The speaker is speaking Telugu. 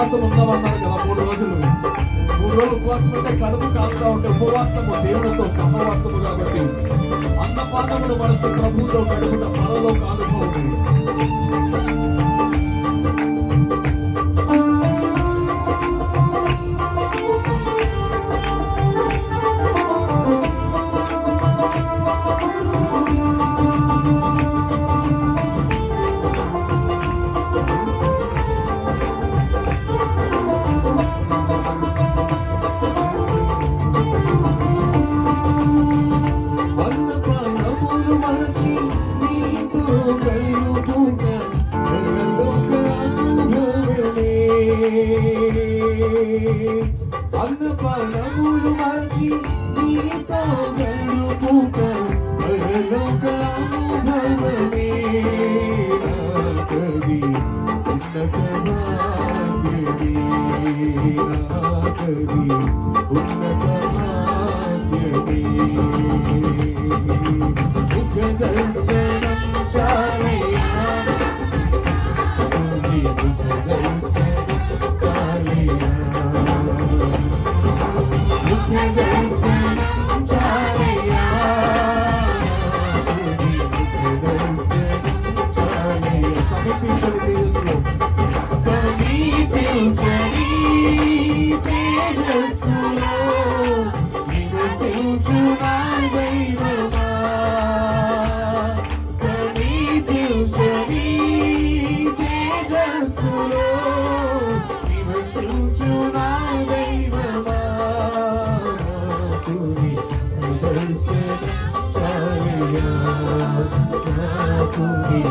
ఉపవాసం ఉందామన్నారు కదా 3 రోజులు ఉపవాసం అంటే కడుపు కాలుతా ఉంటే ఉపవాసము దేవునితో సహవాసము కాబట్టి అన్నపానములు మనసు ప్రభువుతో గడుపుట పరలోక అనుభవం. అన్నపానములు మరచి నీతో గడుపుట పరలోక అనుభవమే. నాకది ఉన్నత భాగ్యమే, నాకది ఉన్నత భాగ్యమే. ముఖ దర్శనం చాలయ్యా, ముఖ దర్శనం చాలయ్యా, ముఖ దర్శనం చాలయ్యా, ముఖ దర్శనం చాలయ్యా. సమీపించండి తేజస్సులో, సమీపించండి తేజస్సులో నివసించు నా దైవమా. సమీపించండి తేజస్సులో నివసించు నా దైవమా. తుని దర్శనం చాలయ్యా, తుని